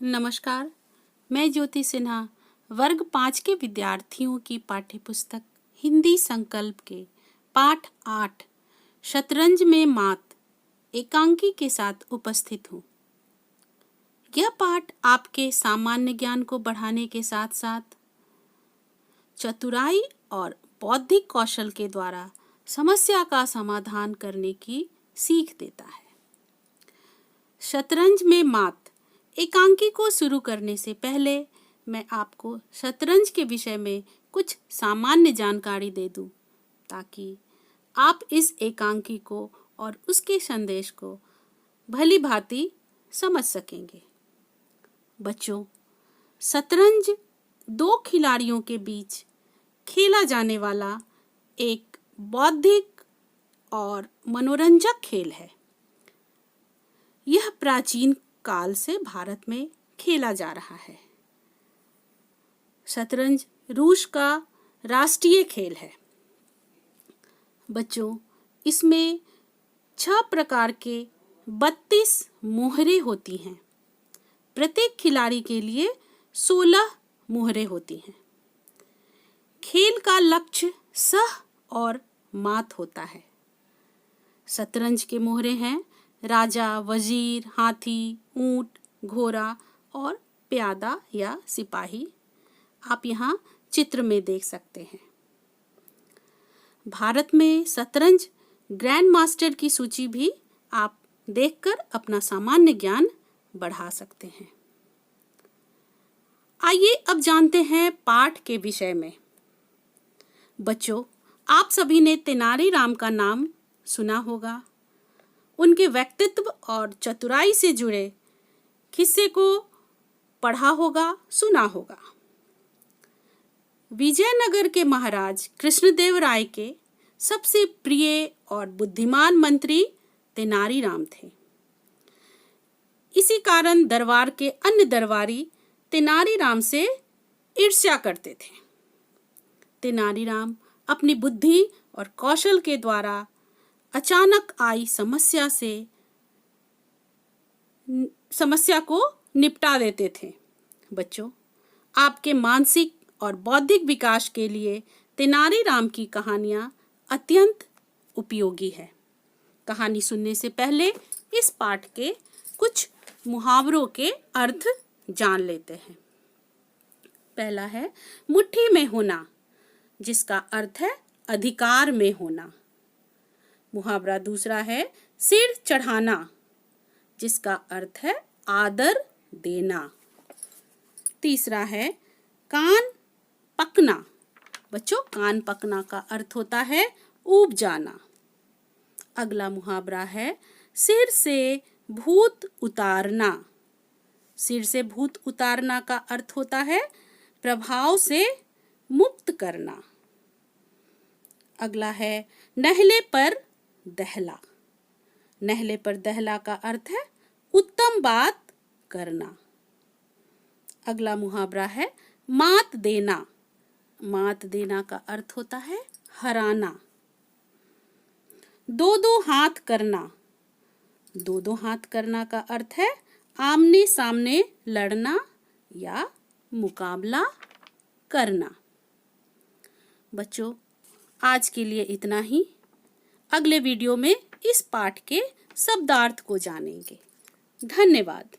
नमस्कार, मैं ज्योति सिन्हा वर्ग 5 के विद्यार्थियों की पाठ्यपुस्तक हिंदी संकल्प के पाठ 8 शतरंज में मात एकांकी के साथ उपस्थित हूँ। यह पाठ आपके सामान्य ज्ञान को बढ़ाने के साथ साथ चतुराई और बौद्धिक कौशल के द्वारा समस्या का समाधान करने की सीख देता है। शतरंज में मात एकांकी को शुरू करने से पहले मैं आपको शतरंज के विषय में कुछ सामान्य जानकारी दे दूं, ताकि आप इस एकांकी को और उसके संदेश को भली भांति समझ सकेंगे। बच्चों, शतरंज दो खिलाड़ियों के बीच खेला जाने वाला एक बौद्धिक और मनोरंजक खेल है। यह प्राचीन काल से भारत में खेला जा रहा है। शतरंज रूस का राष्ट्रीय खेल है। बच्चों, इसमें 6 प्रकार के 32 मोहरें होती हैं। प्रत्येक खिलाड़ी के लिए 16 मोहरें होती हैं। खेल का लक्ष्य सह और मात होता है। शतरंज के मोहरे हैं राजा, वजीर, हाथी, ऊंट, घोड़ा और प्यादा या सिपाही। आप यहाँ चित्र में देख सकते हैं। भारत में शतरंज ग्रैंड मास्टर की सूची भी आप देखकर अपना सामान्य ज्ञान बढ़ा सकते हैं। आइए अब जानते हैं पाठ के विषय में। बच्चों, आप सभी ने तेनाली राम का नाम सुना होगा। उनके व्यक्तित्व और चतुराई से जुड़े किस्से को पढ़ा होगा, सुना होगा। विजयनगर के महाराज कृष्णदेव राय के सबसे प्रिय और बुद्धिमान मंत्री तेनाली राम थे। इसी कारण दरबार के अन्य दरबारी तेनाली राम से ईर्ष्या करते थे। तेनाली राम अपनी बुद्धि और कौशल के द्वारा अचानक आई समस्या को निपटा देते थे। बच्चों, आपके मानसिक और बौद्धिक विकास के लिए तेनाली राम की कहानियाँ अत्यंत उपयोगी है। कहानी सुनने से पहले इस पाठ के कुछ मुहावरों के अर्थ जान लेते हैं। पहला है मुट्ठी में होना, जिसका अर्थ है अधिकार में होना। मुहावरा दूसरा है सिर चढ़ाना, जिसका अर्थ है आदर देना। तीसरा है कान पकना। बच्चों, कान पकना का अर्थ होता है ऊब जाना। अगला मुहावरा है सिर से भूत उतारना। सिर से भूत उतारना का अर्थ होता है प्रभाव से मुक्त करना। अगला है नहले पर दहला। नहले पर दहला का अर्थ है उत्तम बात करना। अगला मुहावरा है मात देना। मात देना का अर्थ होता है हराना। दो दो हाथ करना। दो दो हाथ करना का अर्थ है आमने सामने लड़ना या मुकाबला करना। बच्चों, आज के लिए इतना ही। अगले वीडियो में इस पाठ के शब्दार्थ को जानेंगे। धन्यवाद।